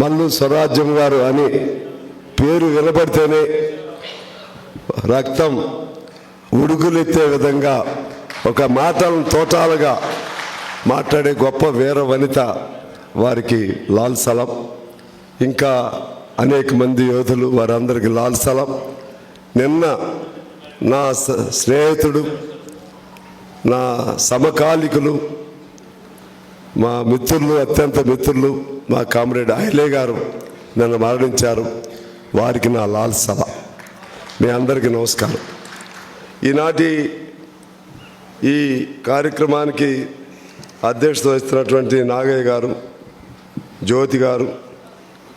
మల్లు స్వరాజ్యం గారు అని పేరు వినబడితేనే రక్తం ఉడుకులెత్తే విధంగా ఒక మాటలను తోటాలుగా మాట్లాడే గొప్ప వీర వనిత వారికి లాల్ సలాం. ఇంకా అనేక మంది యోధులు వారందరికీ లాల్ సలాం. నిన్న నా స్నేహితుడు, నా సమకాలికులు, మా మిత్రులు, అత్యంత మిత్రులు, మా కామ్రేడ్ అహిలే గారు నిన్న మరణించారు. వారికి నా లాల్ సలాం. మీ అందరికీ నమస్కారం. ఈనాటి ఈ కార్యక్రమానికి అధ్యక్షత వహిస్తున్నటువంటి నాగయ్య గారు, జ్యోతి గారు,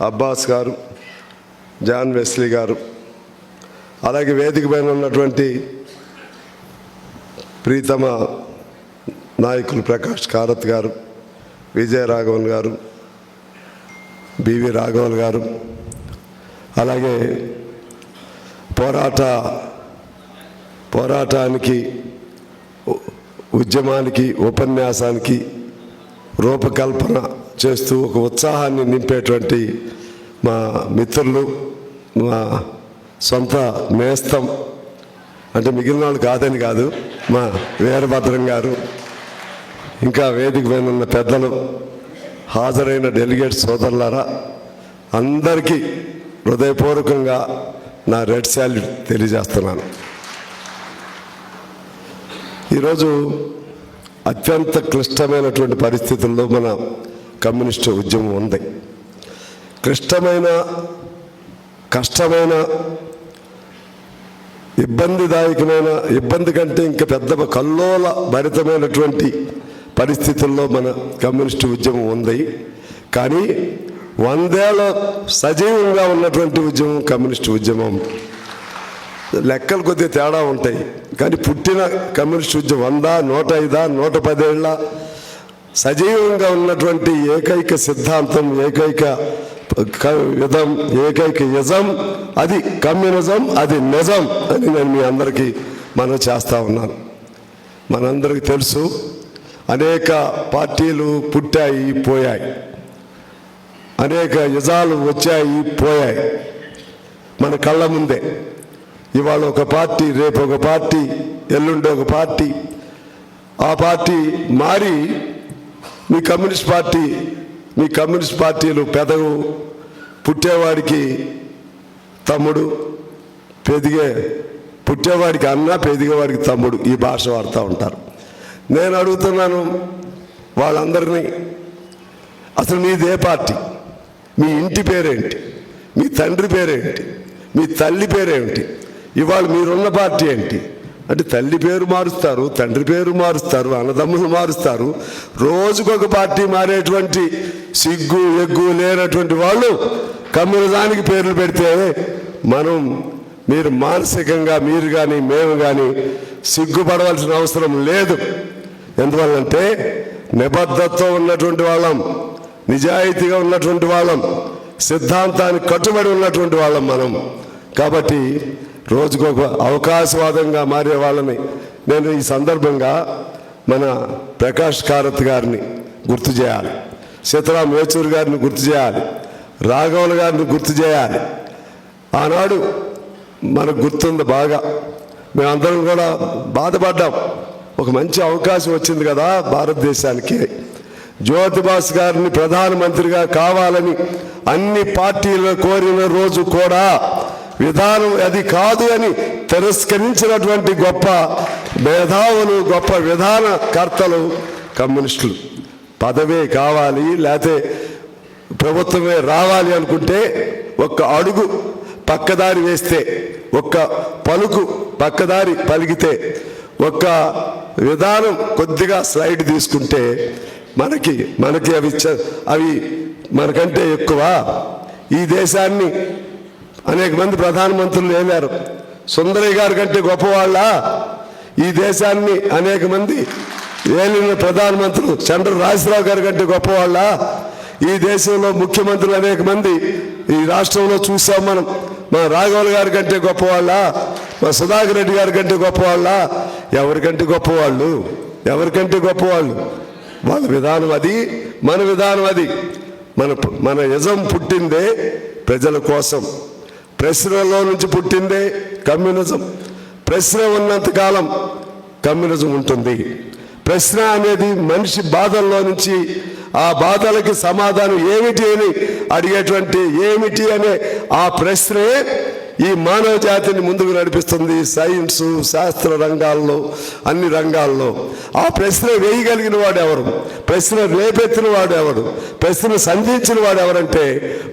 అబ్బాస్ గారు, జాన్ వెస్లీ గారు, అలాగే వేదిక పైన ఉన్నటువంటి ప్రీతమ నాయకులు ప్రకాష్ కారత్ గారు, విజయ రాఘవన్ గారు, బివి రాఘవన్ గారు, అలాగే పోరాటానికి, ఉద్యమానికి, ఉపన్యాసానికి రూపకల్పన చేస్తూ ఒక ఉత్సాహాన్ని నింపేటువంటి మా మిత్రులు, మా సొంత నేస్తం అంటే మిగిలిన వాళ్ళు కాదని కాదు, మా వీరభద్రం గారు, ఇంకా వేదిక పైన ఉన్న పెద్దలు, హాజరైన డెలిగేట్ సోదరులారా, అందరికీ హృదయపూర్వకంగా నా రెడ్ శాల్యూట్ తెలియజేస్తున్నాను. ఈరోజు అత్యంత క్లిష్టమైనటువంటి పరిస్థితుల్లో మన కమ్యూనిస్టు ఉద్యమం ఉంది. క్లిష్టమైన, కష్టమైన, ఇబ్బందిదాయకమైన, ఇబ్బంది కంటే ఇంకా పెద్ద కల్లోల భరితమైనటువంటి పరిస్థితుల్లో మన కమ్యూనిస్టు ఉద్యమం ఉంది. కానీ 100 ఏళ్ళ సజీవంగా ఉన్నటువంటి ఉద్యమం కమ్యూనిస్టు ఉద్యమం. లెక్కలు కొద్దిగా తేడా ఉంటాయి, కానీ పుట్టిన కమ్యూనిస్టు ఉద్యమం 100, 105, 110 ఏళ్ళ సజీవంగా ఉన్నటువంటి ఏకైక సిద్ధాంతం, ఏకైక విధం, ఏకైక యజం అది కమ్యూనిజం, అది నిజం అని నేను మీ అందరికీ మనం చేస్తూ ఉన్నాను. మనందరికీ తెలుసు, అనేక పార్టీలు పుట్టాయి, పోయాయి, అనేక యజాలు వచ్చాయి, పోయాయి మన కళ్ళ ముందే. ఇవాళ ఒక పార్టీ, రేపు ఒక పార్టీ, ఎల్లుండి ఒక పార్టీ, ఆ పార్టీ మారి మీ కమ్యూనిస్ట్ పార్టీలు పెదవు, పుట్టేవాడికి తమ్ముడు, పుట్టేవాడికి అన్న, పెదిగేవాడికి తమ్ముడు, ఈ భాష వాడుతూ ఉంటారు. నేను అడుగుతున్నాను వాళ్ళందరినీ, అసలు మీదే పార్టీ? మీ ఇంటి పేరేంటి? మీ తండ్రి పేరేంటి? మీ తల్లి పేరేంటి? ఇవాళ మీరున్న పార్టీ ఏంటి అంటే తల్లి పేరు మారుస్తారు, తండ్రి పేరు మారుస్తారు, అన్నదమ్ములు మారుస్తారు. రోజుకొక పార్టీ మారేటువంటి సిగ్గు ఎగ్గు లేనటువంటి వాళ్ళు కమ్యూనిజానికి పేర్లు పెడితే మీరు మానసికంగా మీరు కానీ మేము కానీ సిగ్గుపడవలసిన అవసరం లేదు. ఎందువల్లంటే నిబద్ధతతో ఉన్నటువంటి వాళ్ళం, నిజాయితీగా ఉన్నటువంటి వాళ్ళం, సిద్ధాంతానికి కట్టుబడి ఉన్నటువంటి వాళ్ళం మనం. కాబట్టి రోజుకొక అవకాశవాదంగా మారే వాళ్ళని నేను ఈ సందర్భంగా మన ప్రకాష్ కారత్ గారిని గుర్తు చేయాలి, సీతారాం యేచూరి గారిని గుర్తు చేయాలి, రాఘవన్ గారిని గుర్తు చేయాలి. ఆనాడు మనకు గుర్తుంది బాగా, మేమందరం కూడా బాధపడ్డాం. ఒక మంచి అవకాశం వచ్చింది కదా భారతదేశానికి. జ్యోతిబాస్ గారిని ప్రధానమంత్రిగా కావాలని అన్ని పార్టీలు కోరిన రోజు కూడా విధానం అది కాదు అని తిరస్కరించినటువంటి గొప్ప మేధావులు, గొప్ప విధానకర్తలు కమ్యూనిస్టులు. పదవే కావాలి, లేకపోతే ప్రభుత్వమే రావాలి అనుకుంటే ఒక్క అడుగు పక్కదారి వేస్తే, ఒక్క పలుకు పక్కదారి పలికితే, ఒక్క విధానం కొద్దిగా స్లైడ్ తీసుకుంటే మనకి అవి మనకంటే ఎక్కువ. ఈ దేశాన్ని అనేక మంది ప్రధానమంత్రులు ఏలారు. సుందరయ్య గారి కంటే గొప్పవాళ్ళ ఈ దేశాన్ని అనేక మంది ఏలిన ప్రధానమంత్రులు? చంద్ర రాజరావు గారి కంటే గొప్పవాళ్ళ ఈ దేశంలో ముఖ్యమంత్రులు అనేక మంది ఈ రాష్ట్రంలో చూసాం మనం. మా రాఘవన్ గారి కంటే గొప్పవాళ్ళ, మా సుధాకర్ రెడ్డి గారి కంటే గొప్పవాళ్ళ? ఎవరికంటే గొప్పవాళ్ళు? ఎవరికంటే గొప్పవాళ్ళు? వాళ్ళ విధానం అది, మన విధానం అది. మన యజం పుట్టిందే ప్రజల కోసం. ప్రశ్నలో నుంచి పుట్టిందే కమ్యూనిజం. ప్రశ్న ఉన్నంతకాలం కమ్యూనిజం ఉంటుంది. ప్రశ్న అనేది మనిషి బాధల్లో నుంచి ఆ బాధలకి సమాధానం ఏమిటి అని అడిగేటువంటి ఏమిటి అనే ఆ ప్రశ్నే ఈ మానవ జాతిని ముందుకు నడిపిస్తుంది. సైన్సు, శాస్త్ర రంగాల్లో, అన్ని రంగాల్లో ఆ ప్రశ్న వేయగలిగిన వాడు ఎవరు, ప్రశ్న లేపెత్తిన వాడు ఎవడు, ప్రశ్న సంధించిన వాడు ఎవరంటే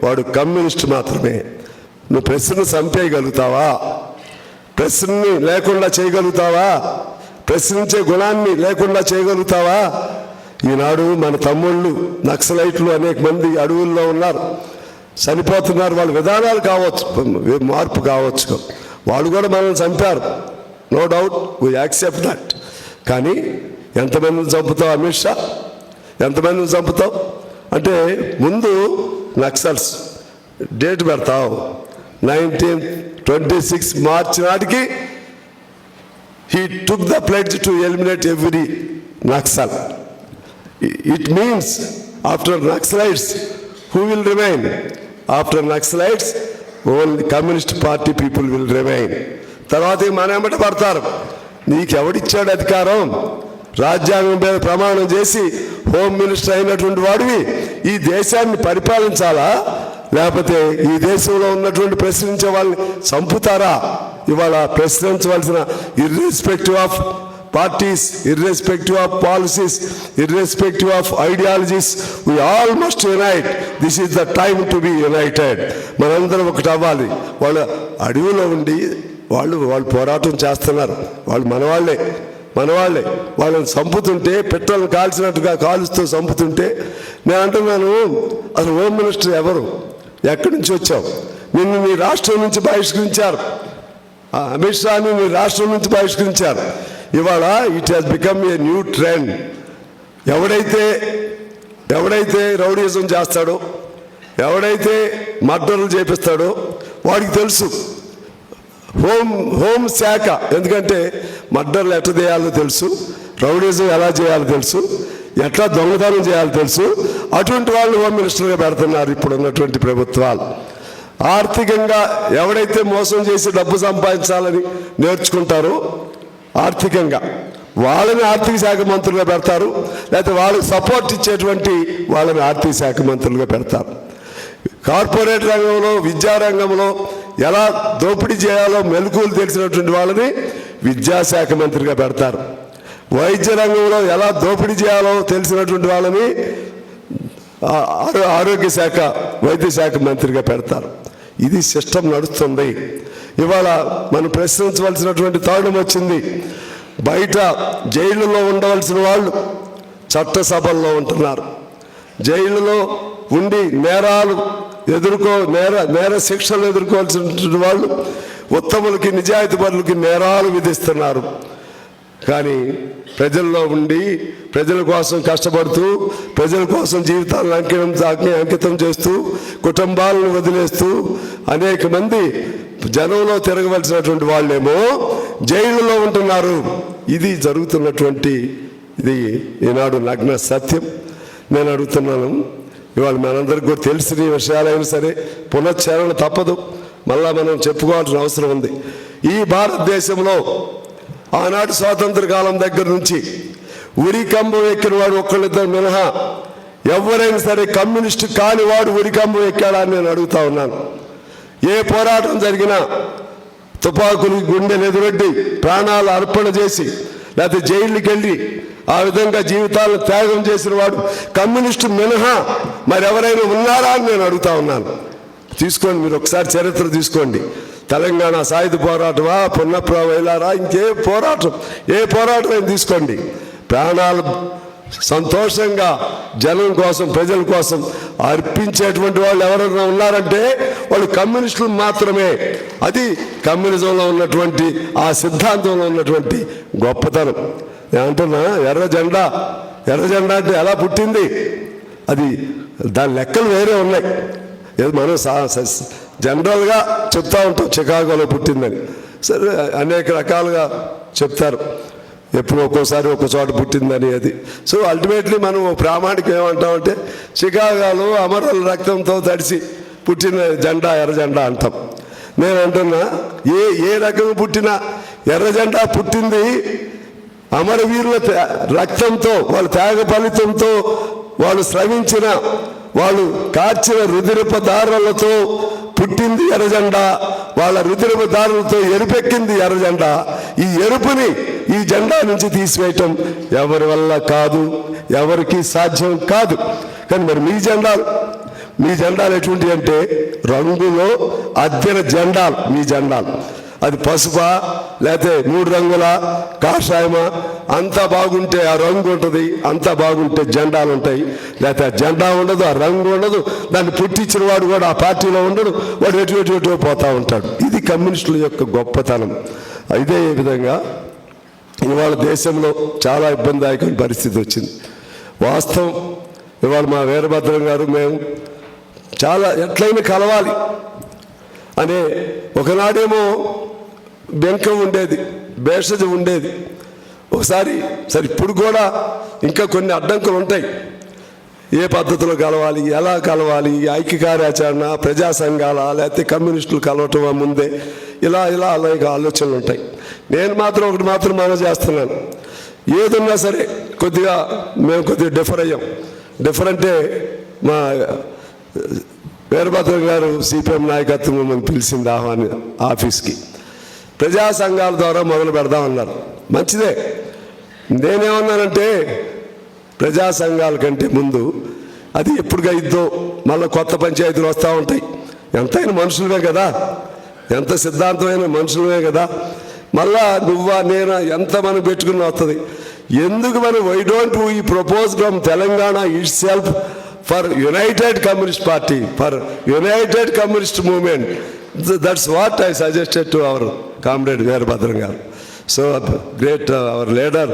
వాడు కమ్యూనిస్ట్ మాత్రమే. నువ్వు ప్రశ్నను చంపేయగలుగుతావా? ప్రశ్నని లేకుండా చేయగలుగుతావా? ప్రశ్నించే గుణాన్ని లేకుండా చేయగలుగుతావా? ఈనాడు మన తమ్ముళ్ళు నక్సలైట్లు అనేక మంది అడవుల్లో ఉన్నారు, చనిపోతున్నారు. వాళ్ళ విధానాలు కావచ్చు, మార్పు కావచ్చు, వాళ్ళు కూడా మనల్ని చంపారు, no doubt, we accept that. కానీ ఎంతమందిని చంపుతావు అమిత్ షా? ఎంతమందిని చంపుతావు అంటే ముందు నక్సల్స్ డేట్ పెడతావు 1926 మార్చి నాటికి he took the pledge to eliminate every Naxal. It means after Naxalites, who will remain? After Naxalites, only Communist Party people will remain. తర్వాత మన ఎమ్మట పడతారు. నీకెవడిచ్చాడు అధికారం? రాజ్యాంగం మీద ప్రమాణం చేసి హోమ్ మినిస్టర్ అయినటువంటి వాడివి ఈ దేశాన్ని పరిపాలించాలా? లేకపోతే ఈ దేశంలో ఉన్నటువంటి ప్రశ్నించే వాళ్ళని చంపుతారా? ఇవాళ ప్రశ్నించవలసిన irrespective of parties, irrespective of policies, irrespective of ideologies, we all must unite. This is the time to be united. మనందరం ఒకటి అవ్వాలి. వాళ్ళ అడవిలో ఉండి వాళ్ళు పోరాటం చేస్తున్నారు. వాళ్ళు మనవాళ్లే. వాళ్ళని చంపుతుంటే, పెట్రోల్ కాల్చినట్టుగా కాలుస్తూ చంపుతుంటే నేను అంటున్నాను, అసలు హోమ్ మినిస్టర్ ఎవరు? ఎక్కడి నుంచి వచ్చావు? నిన్ను నీ రాష్ట్రం నుంచి బహిష్కరించారు. అమిత్ షాని నీ రాష్ట్రం నుంచి బహిష్కరించారు. ఇవాళ it has become a new trend. ఎవడైతే రౌడీజం చేస్తాడో, ఎవడైతే మర్డర్లు చేపిస్తాడో వాడికి తెలుసు హోమ్ శాఖ. ఎందుకంటే మర్డర్లు ఎట్లా చేయాలో తెలుసు, రౌడీజం ఎలా చేయాలో తెలుసు, ఎట్లా దొంగతనం చేయాలో తెలుసు. అటువంటి వాళ్ళు హోమ్ మినిస్టర్గా పెడుతున్నారు ఇప్పుడు ఉన్నటువంటి ప్రభుత్వాలు. ఆర్థికంగా ఎవడైతే మోసం చేసి డబ్బు సంపాదించాలని నేర్చుకుంటారో ఆర్థికంగా వాళ్ళని ఆర్థిక శాఖ మంత్రులుగా పెడతారు, లేకపోతే వాళ్ళకి సపోర్ట్ ఇచ్చేటువంటి వాళ్ళని ఆర్థిక శాఖ మంత్రులుగా పెడతారు. కార్పొరేట్ రంగంలో, విద్యారంగంలో ఎలా దోపిడీ చేయాలో మెలకువలు తెలిసినటువంటి వాళ్ళని విద్యాశాఖ మంత్రిగా పెడతారు. వైద్య రంగంలో ఎలా దోపిడీ చేయాలో తెలిసినటువంటి వాళ్ళని ఆరోగ్య శాఖ, వైద్య శాఖ మంత్రిగా పెడతారు. ఇది సిస్టమ్ నడుస్తుంది. ఇవాళ మనం ప్రశ్నించవలసినటువంటి తరుణం వచ్చింది. బయట జైళ్ళలో ఉండవలసిన వాళ్ళు చట్టసభల్లో ఉంటున్నారు. జైళ్ళలో ఉండి నేర శిక్షలు ఎదుర్కోవాల్సిన వాళ్ళు ఉత్తములకి, నిజాయితీ పరులకి నేరాలు విధిస్తున్నారు. కానీ ప్రజల్లో ఉండి ప్రజల కోసం కష్టపడుతూ, ప్రజల కోసం జీవితాలను అంకితం చేస్తూ, కుటుంబాలను వదిలేస్తూ అనేక మంది జనంలో తిరగవలసినటువంటి వాళ్ళేమో జైళ్ళలో ఉంటున్నారు. ఇది జరుగుతున్నటువంటి ఈనాడు నగ్న సత్యం. నేను అడుగుతున్నాను, ఇవాళ మనందరికీ కూడా తెలిసిన విషయాలైనా సరే పునశ్చరణ తప్పదు, మళ్ళా మనం చెప్పుకోవాల్సిన అవసరం ఉంది. ఈ భారతదేశంలో ఆనాటి స్వాతంత్ర కాలం దగ్గర నుంచి ఉరికంబం ఎక్కిన వాడు ఒక్కళ్ళిద్దరు మినహా ఎవరైనా సరే కమ్యూనిస్టు కాని వాడు ఉరికంబం ఎక్కాడా అని నేను అడుగుతా ఉన్నాను. ఏ పోరాటం జరిగినా తుపాకులు గుండెలు ఎదురొడ్డి ప్రాణాలు అర్పణ చేసి లేకపోతే జైళ్ళకి వెళ్ళి ఆ విధంగా జీవితాలను త్యాగం చేసిన వాడు కమ్యూనిస్టు మినహా మరెవరైనా ఉన్నారా అని నేను అడుగుతా ఉన్నాను. తీసుకోండి, మీరు ఒకసారి చరిత్ర తీసుకోండి. తెలంగాణ సాయుధ పోరాటమా, పున్నప్ర వైలారా, ఏ పోరాటం అయినా తీసుకోండి. ప్రాణాలు సంతోషంగా జనం కోసం, ప్రజల కోసం అర్పించేటువంటి వాళ్ళు ఎవరైనా ఉన్నారంటే వాళ్ళు కమ్యూనిస్టులు మాత్రమే. అది కమ్యూనిజంలో ఉన్నటువంటి, ఆ సిద్ధాంతంలో ఉన్నటువంటి గొప్పతనం. నేను అంటున్నా, ఎర్ర జెండా అంటే ఎలా పుట్టింది? అది దాని లెక్కలు వేరే ఉన్నాయి. మనం జనరల్గా చెప్తా ఉంటాం చికాగోలో పుట్టిందని. సరే, అనేక రకాలుగా చెప్తారు. ఎప్పుడు ఒక్కోసారి ఒక్కో చోట పుట్టిందని అది. సో అల్టిమేట్లీ మనం ప్రామాణికం ఏమంటామంటే చికాగోలో అమరుల రక్తంతో తడిసి పుట్టిన జెండా ఎర్ర జెండా అంటాం. నేను అంటున్నా ఏ రకంగా పుట్టిన ఎర్ర జెండా పుట్టింది అమరవీరుల రక్తంతో, వాళ్ళ త్యాగ ఫలితంతో, వాళ్ళు శ్రమించిన, వాళ్ళు కార్చిన రుధిరపు దారులతో పుట్టింది ఎర్రజెండా. వాళ్ళ రుధిరపు దారులతో ఎరుపెక్కింది ఎర్రజెండా. ఈ ఎరుపుని ఈ జెండా నుంచి తీసివేయటం ఎవరి వల్ల కాదు, ఎవరికి సాధ్యం కాదు. కానీ మరి మీ జెండాలు ఎటువంటి అంటే రంగులో అద్దెన జెండాలు. మీ జెండాలు అది పసుపా లేకపోతే 3 రంగుల కాషాయమా, అంతా బాగుంటే ఆ రంగు ఉంటుంది, అంతా బాగుంటే జెండాలు ఉంటాయి. లేకపోతే ఆ జెండా ఉండదు, ఆ రంగు ఉండదు, దాన్ని పుట్టించిన వాడు కూడా ఆ పార్టీలో ఉండడు, వాడు ఎటు పోతూ ఉంటాడు. ఇది కమ్యూనిస్టుల యొక్క గొప్పతనం. ఇదే విధంగా ఇవాళ దేశంలో చాలా ఇబ్బందిదాయకమైన పరిస్థితి వచ్చింది. వాస్తవం ఇవాళ మా వీరభద్రం గారు మేము చాలా ఎట్లయినా కలవాలి అనే ఒకనాడేమో బెంకం ఉండేది, భేషజ ఉండేది. ఒకసారి సరే ఇప్పుడు కూడా ఇంకా కొన్ని అడ్డంకులు ఉంటాయి. ఏ పద్ధతిలో కలవాలి, ఎలా కలవాలి, ఐక్య కార్యాచరణ, ప్రజా సంఘాల లేకపోతే కమ్యూనిస్టులు కలవటం ముందే ఇలా అలాగ ఆలోచనలు ఉంటాయి. నేను ఒకటి మాత్రం మనం చేస్తున్నాను. ఏదున్నా సరే మేము కొద్దిగా డిఫర్ అయ్యాం. డిఫర్ అంటే మా వీరభద్రం గారు సిపిఎం నాయకత్వం మమ్మల్ని పిలిచింది ఆఫీస్కి. ప్రజా సంఘాల ద్వారా మొదలు పెడదామన్నారు. మంచిదే. నేనేమన్నానంటే ప్రజా సంఘాల కంటే ముందు అది ఎప్పుడుగా ఇద్దో మళ్ళీ కొత్త పంచాయతీలు వస్తూ ఉంటాయి. ఎంతైనా మనుషులమే కదా, ఎంత సిద్ధాంతమైన మనుషులమే కదా. మళ్ళా నువ్వా నేనా ఎంత మనం పెట్టుకుని వస్తుంది. ఎందుకు మనం why don't we propose from Telangana itself for united communist party, for united communist movement. That's what I suggested to our comrade Veerabhadram garu. So great our leader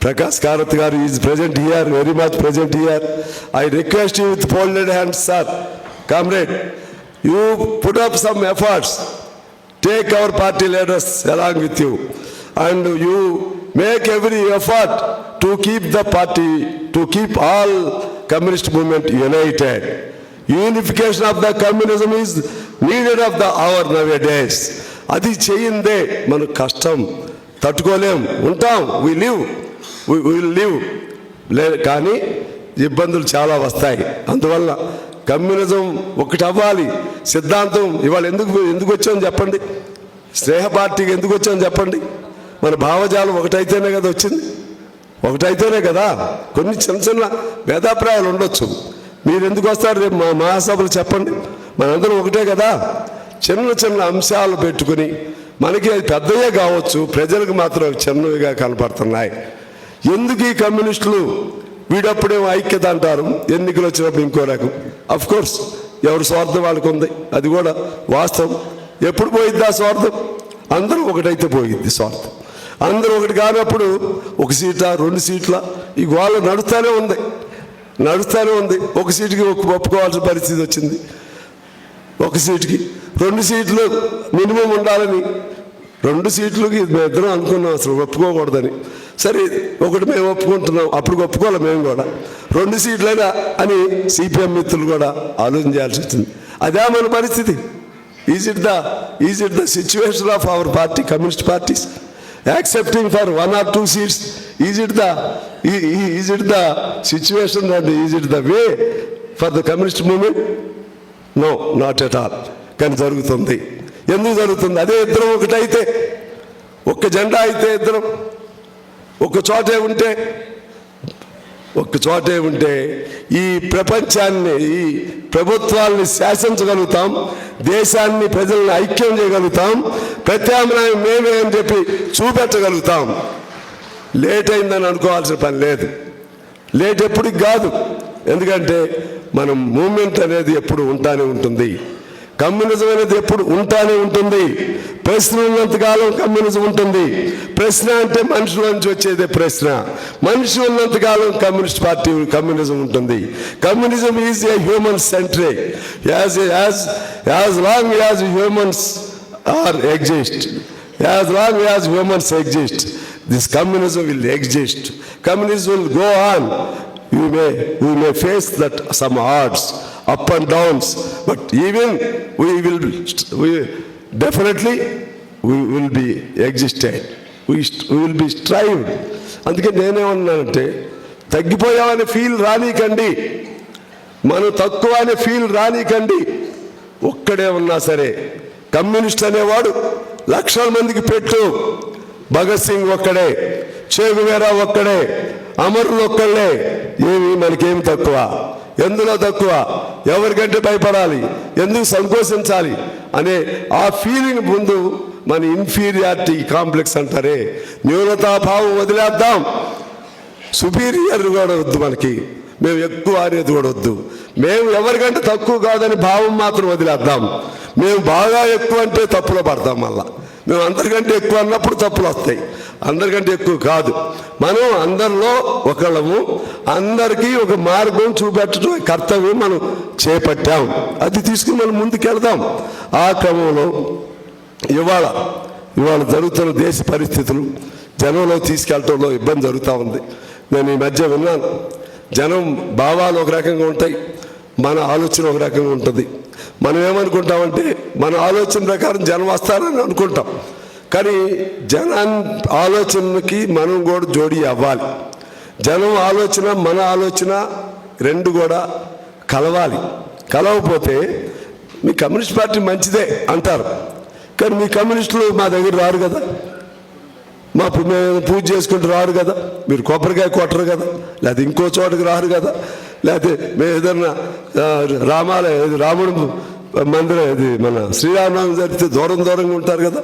Prakash Karath garu is present here, very much present here. I request you with folded hands, sir. Comrade, you put up some efforts. Take our party leaders along with you. And you make every effort to keep the party, to keep all communist movement united. Unification of the communism is needed of the hour nowadays. Adi cheyinde manu kashtam తట్టుకోలేం, ఉంటాం, we will live. కానీ ఇబ్బందులు చాలా వస్తాయి. అందువల్ల communism ఒకటి అవ్వాలి. సిద్ధాంతం ఇవాళ ఎందుకు వచ్చామని చెప్పండి, స్నేహ పార్టీకి ఎందుకు వచ్చామని చెప్పండి. మన భావజాలం ఒకటైతేనే కదా వచ్చింది, ఒకటైతేనే కదా. కొన్ని చిన్న భేదాభిప్రాయాలు ఉండొచ్చు. మీరు ఎందుకు వస్తారు రేపు మా మహాసభలు చెప్పండి, మనందరం ఒకటే కదా. చిన్న అంశాలు పెట్టుకుని మనకి అది పెద్దయే కావచ్చు, ప్రజలకు మాత్రం చిన్నవిగా కనపడుతున్నాయి. ఎందుకు ఈ కమ్యూనిస్టులు వీడప్పుడేమో ఐక్యత అంటారు, ఎన్నికలు వచ్చినప్పుడు ఇంకో రకం. అఫ్ కోర్స్ ఎవరి స్వార్థం వాళ్ళకు ఉంది, అది కూడా వాస్తవం. ఎప్పుడు పోయిద్ది ఆ స్వార్థం? అందరూ ఒకటైతే పోయిద్ది స్వార్థం. అందరూ ఒకటి కానప్పుడు 1 సీట్ల 2 సీట్ల ఈ గోళ నడుస్తూనే ఉంది. 1 సీటుకి ఒప్పుకోవాల్సిన పరిస్థితి వచ్చింది. 1 సీటుకి 2 సీట్లు మినిమం ఉండాలని, 2 సీట్లకి మేమిద్దరం అనుకున్నాం అసలు ఒప్పుకోకూడదని. సరే ఒకటి మేము ఒప్పుకుంటున్నాం, అప్పుడు ఒప్పుకోవాలి మేము కూడా. 2 సీట్లైనా అని సిపిఎం మిత్రులు కూడా ఆలోచన చేయాల్సి వచ్చింది. అదే మన పరిస్థితి. Is it the situation of our party, communist parties accepting for 1 or 2 seats? Is it the situation and is it the way for the communist movement? No, not at all. కానీ జరుగుతుంది. ఎందుకు జరుగుతుంది? అదే ఇద్దరం ఒకటైతే, ఒక్క జెండా అయితే, ఇద్దరం ఒక్క చోటే ఉంటే ఈ ప్రపంచాన్ని, ఈ ప్రభుత్వాన్ని శాసించగలుగుతాం, దేశాన్ని, ప్రజల్ని ఐక్యం చేయగలుగుతాం, ప్రత్యామ్నాయం మేమే అని చెప్పి చూపెట్టగలుగుతాం. లేట్ అయిందని అనుకోవాల్సిన పని లేదు. లేట్ ఎప్పటికి కాదు. ఎందుకంటే మనం మూమెంట్ అనేది ఎప్పుడు ఉంటానే ఉంటుంది. కమ్యూనిజం అనేది ఎప్పుడు ఉంటానే ఉంటుంది. ప్రశ్న ఉన్నంతకాలం కమ్యూనిజం ఉంటుంది. ప్రశ్న అంటే మనుషుల నుంచి వచ్చేదే ప్రశ్న. మనిషి ఉన్నంతకాలం కమ్యూనిస్ట్ పార్టీ, కమ్యూనిజం ఉంటుంది. Communism is a human centric. As long as humans are exist, as long as humans exist, this communism will exist. Communism will go on. We may face that some odds, up and downs, but even we definitely will be existed. We will be strived. అందుకే నేనేమన్నానంటే తగ్గిపోయామనే feel రానీకండి, మనం తక్కువ అనే feel రానీకండి. ఒక్కడే ఉన్నా సరే communist అనేవాడు లక్షల మందికి పెట్టు. భగత్ సింగ్ ఒక్కడే, చే గువేరా ఒక్కడే, అమరులు ఒక్కళ్ళే. ఏమి మనకేమి తక్కువ? ఎందులో తక్కువ? ఎవరికంటే భయపడాలి, ఎందుకు సంకోచించాలి అనే ఆ ఫీలింగ్ ముందు మన ఇన్ఫీరియారిటీ కాంప్లెక్స్ అంటారే, న్యూనతాభావం వదిలేద్దాం. సుపీరియర్ కూడా వద్దు మనకి, మేము ఎక్కువ అనేది కూడా వద్దు. మేము ఎవరికంటే తక్కువ కాదని భావం మాత్రం వదిలేద్దాం. మేము బాగా ఎక్కువ అంటే తప్పులో పడతాం. మళ్ళా మేము అందరికంటే ఎక్కువ అన్నప్పుడు తప్పులు వస్తాయి. అందరికంటే ఎక్కువ కాదు, మనం అందరిలో ఒకళ్ళము. అందరికీ ఒక మార్గం చూపెట్టడం కర్తవ్యం మనం చేపట్టాం. అది తీసుకుని మనం ముందుకెళ్దాం. ఆ క్రమంలో ఇవాళ జరుగుతున్న దేశ పరిస్థితులు జనంలో తీసుకెళ్ళటంలో ఇబ్బంది జరుగుతూ ఉంది. నేను ఈ మధ్య విన్నాను, జనం భావాలు ఒక రకంగా ఉంటాయి, మన ఆలోచన ఒక రకంగా ఉంటుంది. మనం ఏమనుకుంటామంటే మన ఆలోచన ప్రకారం జనం వస్తారని అనుకుంటాం, కానీ జనాన్ని ఆలోచనకి మనం కూడా జోడీ అవ్వాలి. జనం ఆలోచన మన ఆలోచన రెండు కూడా కలవాలి. కలవకపోతే మీ కమ్యూనిస్ట్ పార్టీ మంచిదే అంటారు, కానీ మీ కమ్యూనిస్టులు మా దగ్గర రారు కదా, మేము పూజ చేసుకుంటూ రారు కదా, మీరు కొబ్బరికాయ కొట్టరు కదా, లేకపోతే ఇంకో చోటకి రారు కదా, లేకపోతే మేము ఏదన్నా రాముడు మందిరం ఇది మన శ్రీరామనవమి జరిగితే దూరంగా ఉంటారు కదా.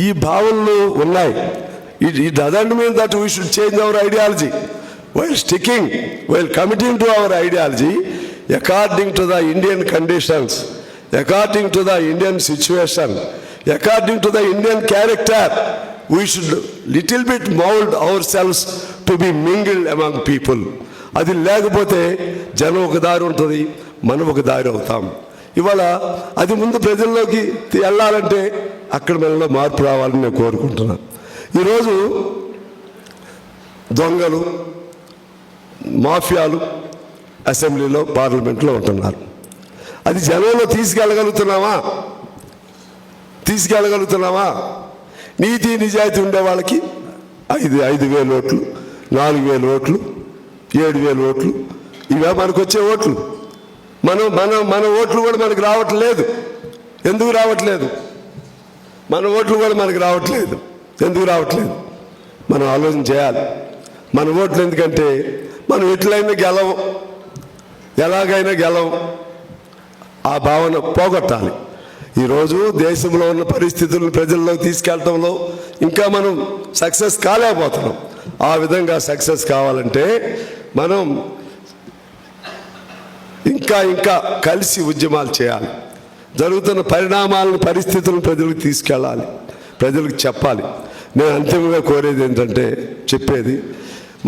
ఈ భావనలు ఉన్నాయి. It doesn't mean that we should change our ideology. While committing to our ideology, according to the Indian conditions, according to the Indian situation, according to the Indian character, we should little bit mold ourselves to be mingled among people. అది లేకపోతే జనం ఒక దారి ఉంటుంది, మనం ఒక దారి అవుతాం. ఇవాళ అది ముందు ప్రజల్లోకి వెళ్ళాలంటే అక్కడ మనలో మార్పు రావాలని నేను కోరుకుంటున్నాను. ఈరోజు దొంగలు, మాఫియాలు అసెంబ్లీలో, పార్లమెంట్లో ఉంటున్నారు. అది జనంలో తీసుకెళ్ళగలుగుతున్నామా? నీతి నిజాయితీ ఉండే వాళ్ళకి 5,000 ఓట్లు, 4,000 ఓట్లు, 7,000 ఓట్లు, ఇవే మనకు వచ్చే ఓట్లు. మన ఓట్లు కూడా మనకు రావట్లేదు. ఎందుకు రావట్లేదు? మన ఓట్లు కూడా మనకు రావట్లేదు. ఎందుకు రావట్లేదు? మనం ఆలోచన చేయాలి. మన ఓట్లు ఎందుకంటే మనం ఎట్లయినా గెలవం, ఎలాగైనా గెలవం, ఆ భావన పోగొట్టాలి. ఈరోజు దేశంలో ఉన్న పరిస్థితులను ప్రజల్లోకి తీసుకెళ్ళటంలో ఇంకా మనం సక్సెస్ కాలేకపోతున్నాం. ఆ విధంగా సక్సెస్ కావాలంటే మనం ఇంకా కలిసి ఉద్యమాలు చేయాలి. జరుగుతున్న పరిణామాలను, పరిస్థితులను ప్రజలకు తీసుకెళ్ళాలి, ప్రజలకు చెప్పాలి. నేను అంతిమంగా కోరేది ఏంటంటే, చెప్పేది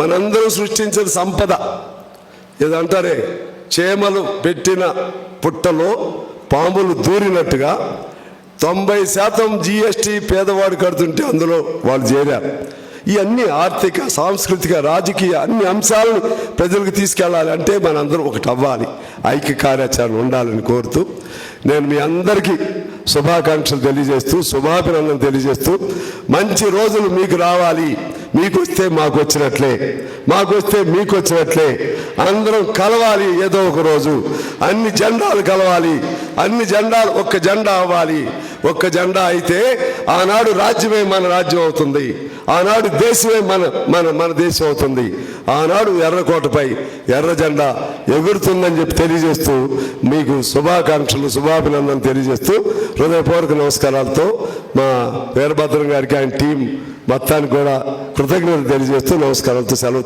మనందరం సృష్టించిన సంపద ఏదంటారే, చేమలు పెట్టిన పుట్టలో పాములు దూరినట్టుగా 90% GST పేదవాడు కడుతుంటే అందులో వాళ్ళు చేరారు. ఈ అన్ని ఆర్థిక, సాంస్కృతిక, రాజకీయ అన్ని అంశాలను ప్రజలకు తీసుకెళ్ళాలి అంటే మనందరం ఒకటి అవ్వాలి, ఐక్య కార్యాచరణ ఉండాలని కోరుతూ నేను మీ అందరికీ శుభాకాంక్షలు తెలియజేస్తూ, శుభాభినందనలు తెలియజేస్తూ, మంచి రోజులు మీకు రావాలి. మీకు వస్తే మాకు వచ్చినట్లే, మాకు వస్తే మీకు వచ్చినట్లే. అందరం కలవాలి ఏదో ఒక రోజు. అన్ని జెండాలు కలవాలి, అన్ని జెండాలు ఒక్క జెండా అవ్వాలి. ఒక్క జెండా అయితే ఆనాడు రాజ్యమే మన రాజ్యం అవుతుంది, ఆనాడు దేశమే మన దేశం అవుతుంది. ఆనాడు ఎర్రకోటపై ఎర్ర జెండా ఎగురుతుందని చెప్పి తెలియజేస్తూ మీకు శుభాకాంక్షలు, శుభాభినందనలు తెలియజేస్తూ హృదయపూర్వక నమస్కారాలతో మా వీరభద్రం గారికి, ఆయన టీం మొత్తానికి కూడా కృతజ్ఞతలు తెలియజేస్తూ నమస్కారాలతో సెలవు.